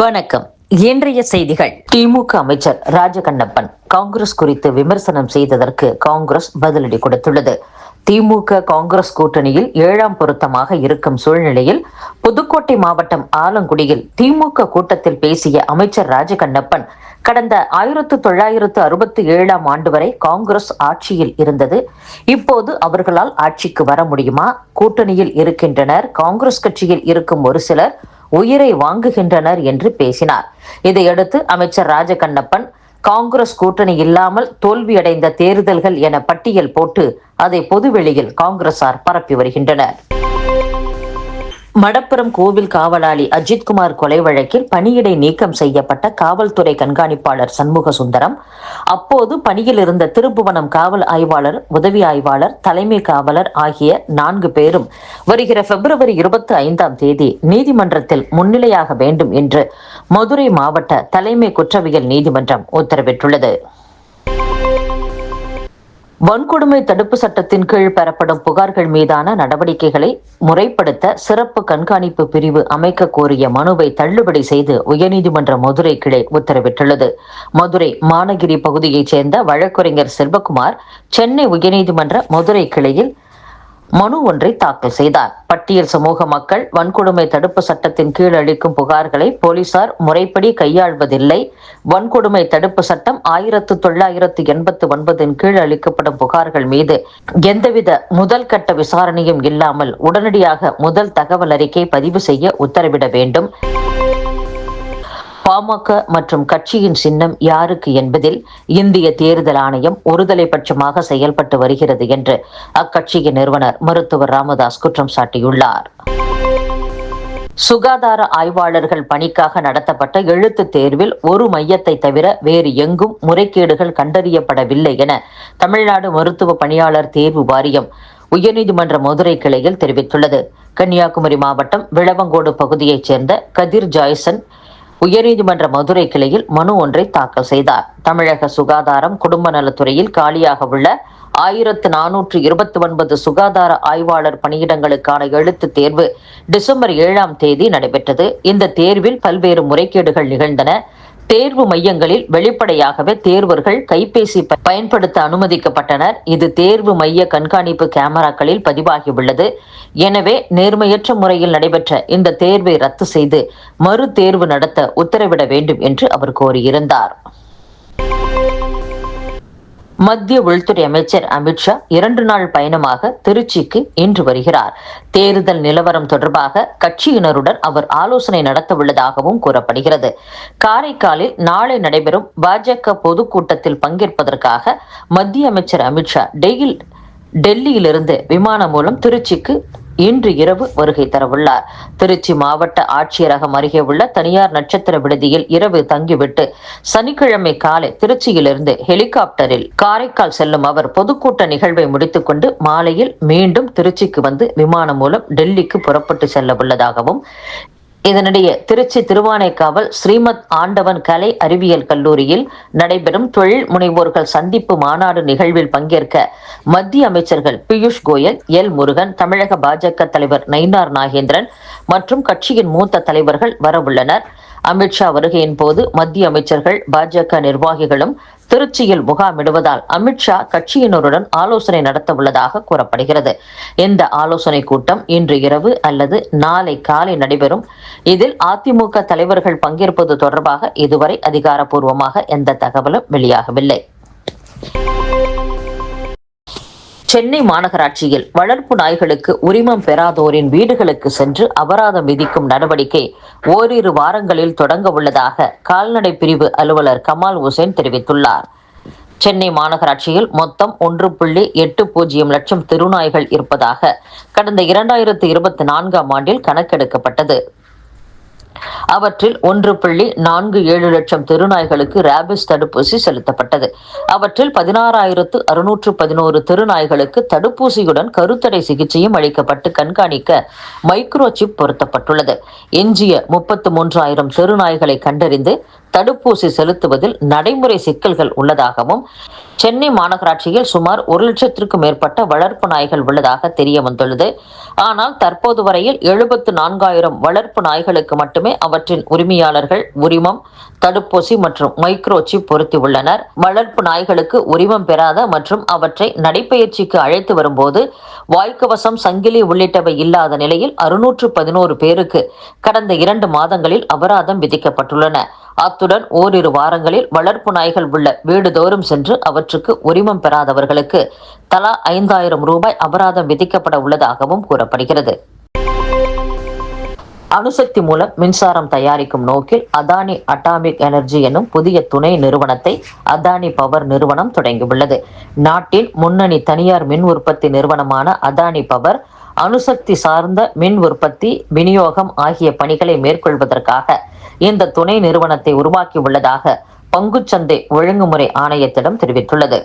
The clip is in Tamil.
வணக்கம். இன்றைய செய்திகள். திமுக அமைச்சர் ராஜகண்ணப்பன் காங்கிரஸ் குறித்து விமர்சனம் செய்ததற்கு காங்கிரஸ் பதிலடி கொடுத்துள்ளது. திமுக காங்கிரஸ் கூட்டணியில் 7ஆம் பொருத்தமாக இருக்கும் சூழ்நிலையில் புதுக்கோட்டை மாவட்டம் ஆலங்குடியில் திமுக கூட்டத்தில் பேசிய அமைச்சர் ராஜகண்ணப்பன், கடந்த 1967ஆம் ஆண்டு வரை காங்கிரஸ் ஆட்சியில் இருந்தது. இப்போது அவர்களால் ஆட்சிக்கு வர முடியுமா? கூட்டணியில் இருக்கின்றனர். காங்கிரஸ் கட்சியில் இருக்கும் ஒரு சிலர் உயிரை வாங்குகின்றனர் என்று பேசினார். இதையடுத்து அமைச்சர் ராஜகண்ணப்பன், காங்கிரஸ் கூட்டணி இல்லாமல் தோல்வியடைந்த தேர்தல்கள் என பட்டியல் போட்டு அதை பொதுவெளியில் காங்கிரசார் பரப்பி வருகின்றனர். மடப்புரம் கோவில் காவலாளி அஜித்குமார் கொலை வழக்கில் பணியிடை நீக்கம் செய்யப்பட்ட காவல்துறை கண்காணிப்பாளர் சண்முக சுந்தரம், அப்போது பணியில் இருந்த திருப்புவனம் காவல் ஆய்வாளர், உதவி ஆய்வாளர், தலைமை காவலர் ஆகிய 4 பேரும் வருகிற பிப்ரவரி 25ஆம் தேதி நீதிமன்றத்தில் முன்னிலையாக வேண்டும் என்று மதுரை மாவட்ட தலைமை குற்றவியல் நீதிமன்றம் உத்தரவிட்டுள்ளது. வன்கொடுமை தடுப்பு சட்டத்தின் கீழ் பெறப்படும் புகார்கள் மீதான நடவடிக்கைகளை முறைப்படுத்த சிறப்பு கண்காணிப்பு பிரிவு அமைக்க கோரிய மனுவை தள்ளுபடி செய்து உயர்நீதிமன்ற மதுரை கிளை உத்தரவிட்டுள்ளது. மதுரை மாநகிரி பகுதியைச் சேர்ந்த வழக்கறிஞர் செல்வகுமார் சென்னை உயர்நீதிமன்ற மதுரை கிளையில் மனு ஒன்றை தாக்கல் செய்தார். பட்டியல் சமூக மக்கள் வன்கொடுமை தடுப்பு சட்டத்தின் கீழ் அளிக்கும் புகார்களை போலீசார் முறைப்படி கையாள்வதில்லை. வன்கொடுமை தடுப்பு சட்டம் 1989 கீழ் அளிக்கப்படும் புகார்கள் மீது எந்தவித முதல் கட்ட விசாரணையும் இல்லாமல் உடனடியாக முதல் தகவல் அறிக்கை பதிவு செய்ய உத்தரவிட வேண்டும். பாமக மற்றும் கட்சியின் சின்னம் யாருக்கு என்பதில் இந்திய தேர்தல் ஆணையம் ஒருதலை பட்சமாக செயல்பட்டு வருகிறது என்று அக்கட்சியின் நிறுவனர் மருத்துவர் ராமதாஸ் குற்றம் சாட்டியுள்ளார். சுகாதார ஆய்வாளர்கள் பணிக்காக நடத்தப்பட்ட எழுத்துத் தேர்வில் ஒரு மையத்தை தவிர வேறு எங்கும் முறைகேடுகள் கண்டறியப்படவில்லை என தமிழ்நாடு மருத்துவ பணியாளர் தேர்வு வாரியம் உயர்நீதிமன்ற மதுரை கிளையில் தெரிவித்துள்ளது. கன்னியாகுமரி மாவட்டம் விளவங்கோடு பகுதியைச் சேர்ந்த கதிர் ஜாய்சன் உயர்நீதிமன்ற மதுரை கிளையில் மனு ஒன்றை தாக்கல் செய்தார். தமிழக சுகாதாரம் குடும்ப நலத்துறையில் காலியாக உள்ள 1429 சுகாதார ஆய்வாளர் பணியிடங்களுக்கான எழுத்துத் தேர்வு டிசம்பர் 7ஆம் தேதி நடைபெற்றது. இந்த தேர்வில் பல்வேறு முறைகேடுகள் நிகழ்ந்தன. தேர்வு மையங்களில் வெளிப்படையாகவே தேர்வர்கள் கைபேசி பயன்படுத்த அனுமதிக்கப்பட்டனர். இது தேர்வு மைய கண்காணிப்பு கேமராக்களில் பதிவாகியுள்ளது. எனவே நேர்மையற்ற முறையில் நடைபெற்ற இந்த தேர்வை ரத்து செய்து மறு தேர்வு நடத்த உத்தரவிட வேண்டும் என்று அவர் கோரியிருந்தார். மத்திய உள்துறை அமைச்சர் அமித்ஷா 2 நாள் பயணமாக திருச்சிக்கு இன்று வருகிறார். தேர்தல் நிலவரம் தொடர்பாக கட்சியினருடன் அவர் ஆலோசனை நடத்த உள்ளதாகவும் கூறப்படுகிறது. காரைக்காலில் நாளை நடைபெறும் பாஜக பொதுக்கூட்டத்தில் பங்கேற்பதற்காக மத்திய அமைச்சர் அமித்ஷா டெல்லியிலிருந்து விமானம் மூலம் திருச்சிக்கு இன்று இரவு வருகை தரவுள்ளார். திருச்சி மாவட்ட ஆட்சியரகம் அருகே உள்ள தனியார் நட்சத்திர விடுதியில் இரவு தங்கிவிட்டு சனிக்கிழமை காலை திருச்சியிலிருந்து ஹெலிகாப்டரில் காரைக்கால் செல்லும் அவர் பொதுக்கூட்ட நிகழ்வை முடித்துக்கொண்டு மாலையில் மீண்டும் திருச்சிக்கு வந்து விமானம் மூலம் டெல்லிக்கு புறப்பட்டு செல்ல உள்ளதாகவும், இதனிடையே திருச்சி திருவானைக்காவல் ஸ்ரீமத் ஆண்டவன் கலை அறிவியல் கல்லூரியில் நடைபெறும் தொழில் முனைவோர்கள் சந்திப்பு மாநாடு நிகழ்வில் பங்கேற்க மத்திய அமைச்சர்கள் பியூஷ் கோயல், எல் முருகன், தமிழக பாஜக தலைவர் நயினார் நாகேந்திரன் மற்றும் கட்சியின் மூத்த தலைவர்கள் வரவுள்ளனர். அமித்ஷா வருகையின் போது மத்திய அமைச்சர்கள், பாஜக நிர்வாகிகளும் திருச்சியில் முகாமிடுவதால் அமித்ஷா கட்சியினருடன் ஆலோசனை நடத்த உள்ளதாக கூறப்படுகிறது. இந்த ஆலோசனை கூட்டம் இன்று இரவு அல்லது நாளை காலை நடைபெறும். இதில் அதிமுக தலைவர்கள் பங்கேற்பது தொடர்பாக இதுவரை அதிகாரப்பூர்வமாக எந்த தகவலும் வெளியாகவில்லை. சென்னை மாநகராட்சியில் வளர்ப்பு நாய்களுக்கு உரிமம் பெறாதோரின் வீடுகளுக்கு சென்று அபராதம் விதிக்கும் நடவடிக்கை ஓரிரு வாரங்களில் தொடங்க உள்ளதாக கால்நடை பிரிவு அலுவலர் கமால் உசேன் தெரிவித்துள்ளார். சென்னை மாநகராட்சியில் மொத்தம் 1.80 லட்சம் தெருநாய்கள் இருப்பதாக கடந்த 2024ஆம் ஆண்டில் கணக்கெடுக்கப்பட்டது. அவற்றில் 1.47 லட்சம் தெருநாய்களுக்கு ரேபிஸ் தடுப்பூசி செலுத்தப்பட்டது. அவற்றில் 16,611 தெருநாய்களுக்கு தடுப்பூசியுடன் கருத்தடை சிகிச்சையும் அளிக்கப்பட்டு கண்காணிக்க மைக்ரோ சிப் பொருத்தப்பட்டுள்ளது. எஞ்சிய 33,000 தெருநாய்களை கண்டறிந்து தடுப்பூசி செலுத்துவதில் நடைமுறை சிக்கல்கள் உள்ளதாகவும், சென்னை மாநகராட்சியில் சுமார் 1,00,000க்கும் மேற்பட்ட வளர்ப்பு நாய்கள் உள்ளதாக தெரிய வந்துள்ளது. ஆனால் தற்போது வரையில் 74,000 வளர்ப்பு நாய்களுக்கு மட்டுமே அவற்றின் உரிமையாளர்கள் உரிமம், தடுப்பூசி மற்றும் மைக்ரோ சிப் பொருத்தி உள்ளனர். வளர்ப்பு நாய்களுக்கு உரிமம் பெறாத மற்றும் அவற்றை நடைபயிற்சிக்கு அழைத்து வரும்போது வாய்க்கவசம், சங்கிலி உள்ளிட்டவை இல்லாத நிலையில் 611 பேருக்கு கடந்த 2 மாதங்களில் அபராதம் விதிக்கப்பட்டுள்ளன. அத்துடன் ஓரிரு வாரங்களில் வளர்ப்பு நாய்கள் உள்ள வீடுதோறும் சென்று அவற்றுக்கு உரிமம் பெறாதவர்களுக்கு தலா 5,000 ரூபாய் அபராதம் விதிக்கப்பட உள்ளதாகவும் கூறப்படுகிறது. அணுசக்தி மூலம் மின்சாரம் தயாரிக்கும் நோக்கில் அதானி அட்டாமிக் எனர்ஜி எனும் புதிய துணை நிறுவனத்தை அதானி பவர் நிறுவனம் தொடங்கியுள்ளது. நாட்டின் முன்னணி தனியார் மின் உற்பத்தி நிறுவனமான அதானி பவர் அணுசக்தி சார்ந்த மின் உற்பத்தி, விநியோகம் ஆகிய பணிகளை மேற்கொள்வதற்காக இந்த துணை நிறுவனத்தை உருவாக்கியுள்ளதாக பங்குச்சந்தை ஒழுங்குமுறை ஆணையத்திடம் தெரிவித்துள்ளது.